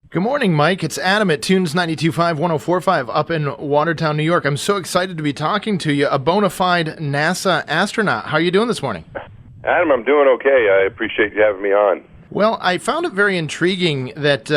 Good morning, Mike. It's Adam at Tunes 92.5, 104.5 up in Watertown, New York. I'm so excited to be talking to you, a bona fide NASA astronaut. How are you doing this morning? Adam, I'm doing okay. I appreciate you having me on. Well, I found it very intriguing that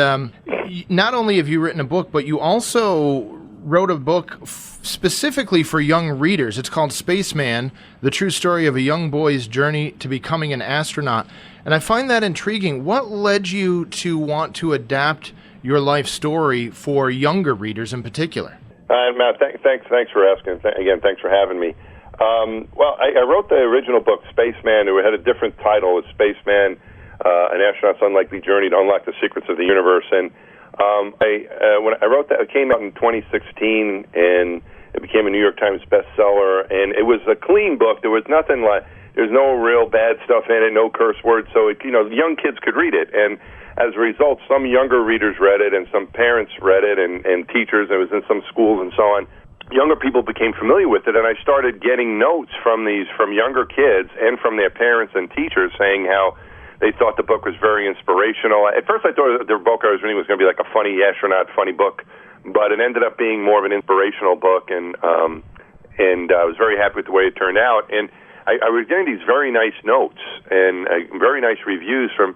not only have you written a book, but you also wrote a book specifically for young readers. It's called SPACEMAN, The True Story of a Young Boy's Journey to Becoming an Astronaut. And I find that intriguing. What led you to want to adapt your life story for younger readers in particular? Matt, thanks for asking. Again, thanks for having me. Well, I wrote the original book, Spaceman. It had a different title. It's Spaceman, An Astronaut's Unlikely Journey to Unlock the Secrets of the Universe. And when I wrote that, it came out in 2016, and it became a New York Times bestseller. And it was a clean book. There was nothing like, there's no real bad stuff in it, no curse words. So, young kids could read it. And as a result, some younger readers read it, and some parents read it, and teachers. It was in some schools and so on. Younger people became familiar with it, and I started getting notes from younger kids and from their parents and teachers saying how they thought the book was very inspirational. At first, I thought the book I was reading was going to be like a funny astronaut, funny book, but it ended up being more of an inspirational book, and I was very happy with the way it turned out. And I was getting these very nice notes and very nice reviews from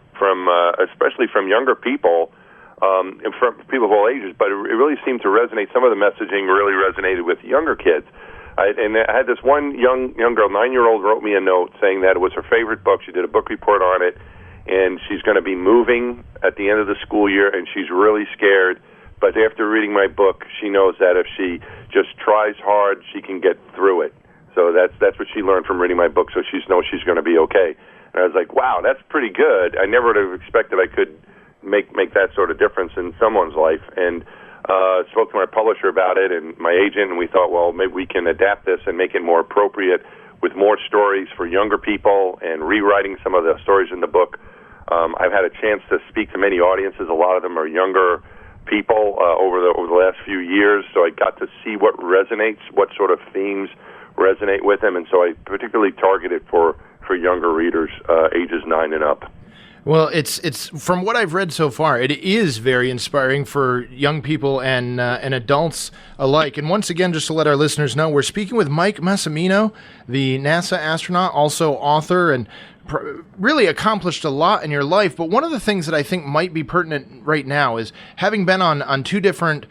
especially from younger people, and from people of all ages. But it really seemed to resonate. Some of the messaging really resonated with younger kids. And I had this one young girl, 9-year-old, wrote me a note saying that it was her favorite book. She did a book report on it, and she's going to be moving at the end of the school year, and she's really scared. But after reading my book, she knows that if she just tries hard, she can get through it. So that's what she learned from reading my book, so she knows she's going to be okay. And I was like, wow, that's pretty good. I never would have expected I could make that sort of difference in someone's life. And spoke to my publisher about it and my agent, and we thought, well, maybe we can adapt this and make it more appropriate with more stories for younger people and rewriting some of the stories in the book. I've had a chance to speak to many audiences. A lot of them are younger people over the last few years, so I got to see what resonates, what sort of themes resonate with them, and so I particularly targeted for younger readers, ages 9 and up. Well, it's from what I've read so far, it is very inspiring for young people and adults alike. And once again, just to let our listeners know, we're speaking with Mike Massimino, the NASA astronaut, also author, and really accomplished a lot in your life. But one of the things that I think might be pertinent right now is, having been on 2 different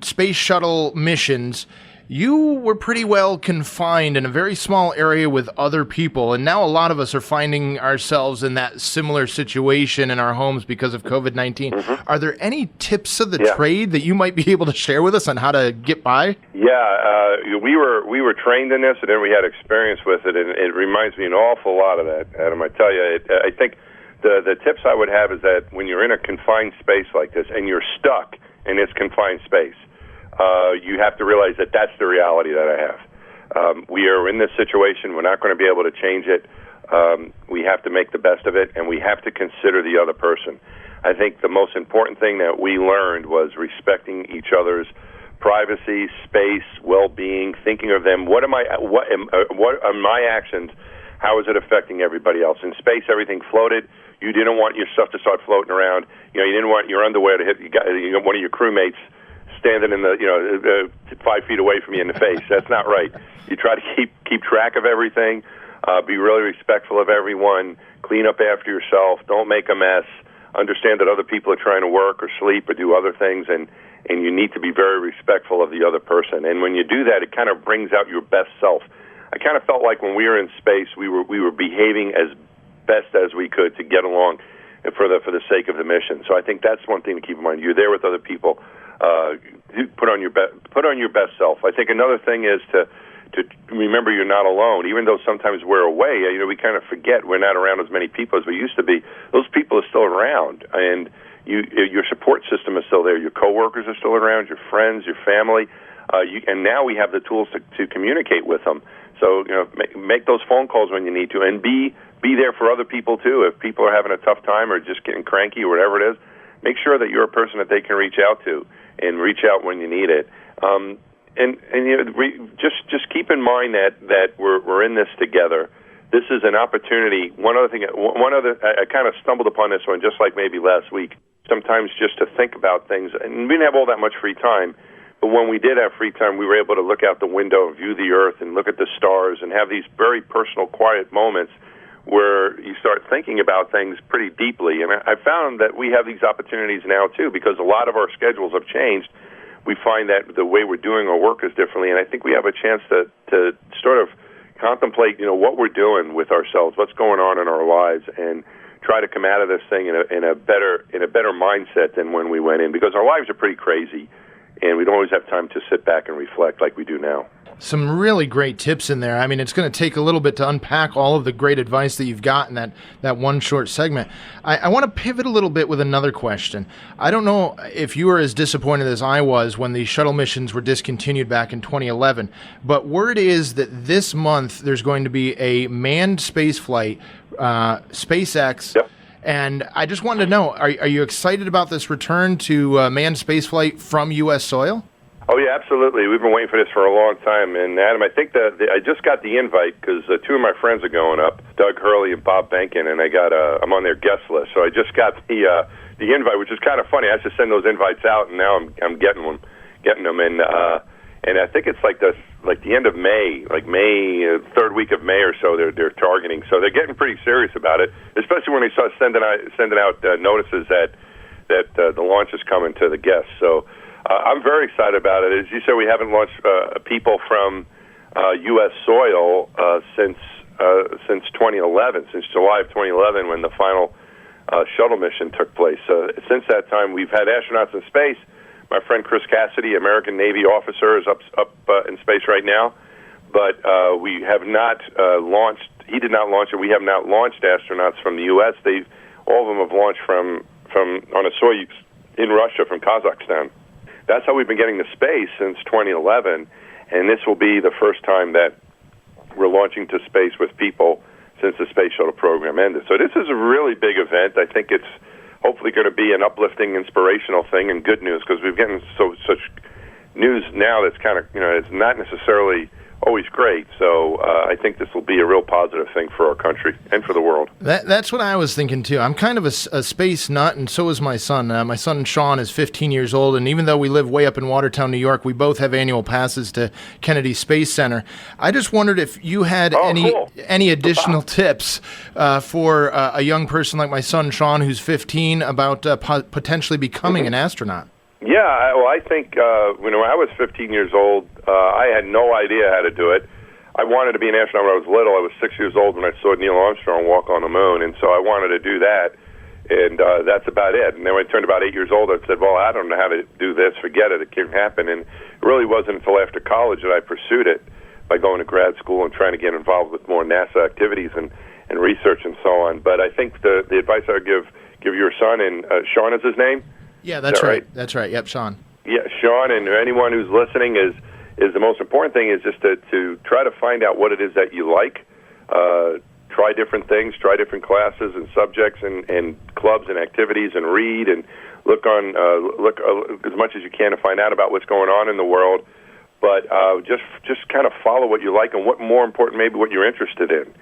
space shuttle missions, you were pretty well confined in a very small area with other people, and now a lot of us are finding ourselves in that similar situation in our homes because of COVID-19. Mm-hmm. Are there any tips of the trade that you might be able to share with us on how to get by? Yeah, we were trained in this, and then we had experience with it, and it reminds me an awful lot of that, Adam. I tell you, I think the tips I would have is that when you're in a confined space like this, and you're stuck in this confined space, you have to realize that that's the reality that I have. We are in this situation. We're not going to be able to change it. We have to make the best of it, and we have to consider the other person. I think the most important thing that we learned was respecting each other's privacy, space, well-being, thinking of them. What are my actions? How is it affecting everybody else? In space, everything floated. You didn't want your stuff to start floating around. You didn't want your underwear to hit one of your crewmates standing in the 5 feet away from you in the face. That's not right. You try to keep track of everything, be really respectful of everyone, clean up after yourself, don't make a mess, understand that other people are trying to work or sleep or do other things, and you need to be very respectful of the other person. And when you do that, it kind of brings out your best self. I kind of felt like when we were in space, we were behaving as best as we could to get along for the sake of the mission. So I think that's one thing to keep in mind. You're there with other people. Put on your best self. I think another thing is to remember you're not alone. Even though sometimes we're away, we kind of forget we're not around as many people as we used to be. Those people are still around, and your support system is still there. Your coworkers are still around. Your friends, your family, and now we have the tools to communicate with them. So make those phone calls when you need to, and be there for other people too. If people are having a tough time or just getting cranky or whatever it is, make sure that you're a person that they can reach out to, and reach out when you need it. Just keep in mind that we're in this together. This is an opportunity. I kind of stumbled upon this one just like maybe last week. sometimes just to think about things. And we didn't have all that much free time, but when we did have free time, we were able to look out the window and view the Earth and look at the stars and have these very personal, quiet moments where you start thinking about things pretty deeply. And I found that we have these opportunities now, too, because a lot of our schedules have changed. We find that the way we're doing our work is differently, and I think we have a chance to sort of contemplate, what we're doing with ourselves, what's going on in our lives, and try to come out of this thing in a better mindset than when we went in, because our lives are pretty crazy, and we don't always have time to sit back and reflect like we do now. Some really great tips in there. I mean, it's going to take a little bit to unpack all of the great advice that you've got in that one short segment. I want to pivot a little bit with another question. I don't know if you were as disappointed as I was when the shuttle missions were discontinued back in 2011, but word is that this month there's going to be a manned space flight, SpaceX. Yep. And I just wanted to know, are you excited about this return to manned spaceflight from U.S. soil? Oh, yeah, absolutely. We've been waiting for this for a long time. And, Adam, I think that I just got the invite because two of my friends are going up, Doug Hurley and Bob Benkin, and I'm on their guest list. So I just got the invite, which is kind of funny. I should send those invites out, and now I'm getting them. And I think it's like the end of May, third week of May or so. They're targeting. So they're getting pretty serious about it, especially when they start sending out notices that the launch is coming to the guests. So I'm very excited about it. As you said, we haven't launched people from U.S. soil since 2011, since July of 2011, when the final shuttle mission took place. Since that time, we've had astronauts in space. My friend Chris Cassidy, American Navy officer, is up in space right now, but we have not launched. He did not launch it. We have not launched astronauts from the U.S. All of them have launched from on a Soyuz in Russia from Kazakhstan. That's how we've been getting to space since 2011, and this will be the first time that we're launching to space with people since the space shuttle program ended. So this is a really big event. I think it's hopefully going to be an uplifting, inspirational thing and good news, because we've getting such news now that's kind of, it's not necessarily always great. So I think this will be a real positive thing for our country and for the world. That's what I was thinking, too. I'm kind of a space nut, and so is my son. My son, Sean, is 15 years old, and even though we live way up in Watertown, New York, we both have annual passes to Kennedy Space Center. I just wondered if you had any additional tips for a young person like my son, Sean, who's 15, about potentially becoming an astronaut. Yeah, well, I think when I was 15 years old, I had no idea how to do it. I wanted to be an astronaut when I was little. I was 6 years old when I saw Neil Armstrong walk on the moon, and so I wanted to do that, and that's about it. And then when I turned about 8 years old, I said, well, I don't know how to do this. Forget it. It can't happen. And it really wasn't until after college that I pursued it by going to grad school and trying to get involved with more NASA activities and research and so on. But I think the advice I would give your son, and Sean is his name? Yeah, that's right. That's right. Yep, Sean. Yeah, Sean, and anyone who's listening is the most important thing is just to try to find out what it is that you like. Try different things, try different classes and subjects and clubs and activities, and read and look as much as you can to find out about what's going on in the world. But just kind of follow what you like, and what more important, maybe what you're interested in.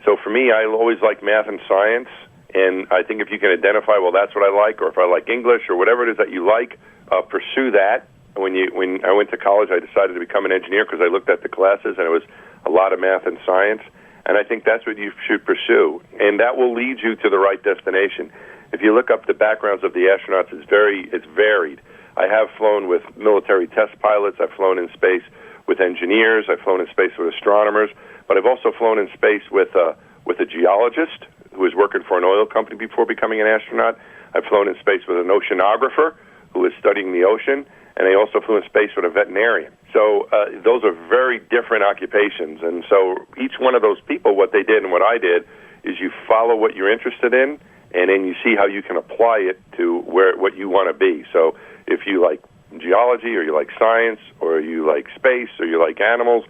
So for me, I always like math and science. And I think if you can identify, well, that's what I like, or if I like English, or whatever it is that you like, pursue that. When I went to college, I decided to become an engineer because I looked at the classes, and it was a lot of math and science. And I think that's what you should pursue, and that will lead you to the right destination. If you look up the backgrounds of the astronauts, it's varied. I have flown with military test pilots. I've flown in space with engineers. I've flown in space with astronomers. But I've also flown in space with a geologist who was working for an oil company before becoming an astronaut. I've flown in space with an oceanographer who is studying the ocean, and I also flew in space with a veterinarian. So those are very different occupations. And so each one of those people, what they did and what I did, is you follow what you're interested in, and then you see how you can apply it to what you want to be. So if you like geology, or you like science, or you like space, or you like animals,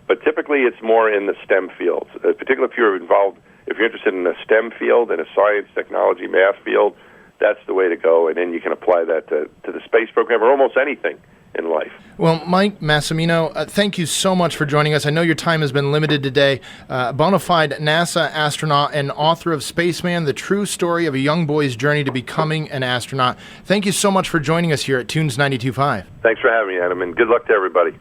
but typically it's more in the STEM fields, particularly if you're interested in a STEM field, in a science, technology, math field, that's the way to go. And then you can apply that to the space program or almost anything in life. Well, Mike Massimino, thank you so much for joining us. I know your time has been limited today. Bona fide NASA astronaut and author of Spaceman, the true story of a young boy's journey to becoming an astronaut. Thank you so much for joining us here at Tunes 92.5. Thanks for having me, Adam, and good luck to everybody.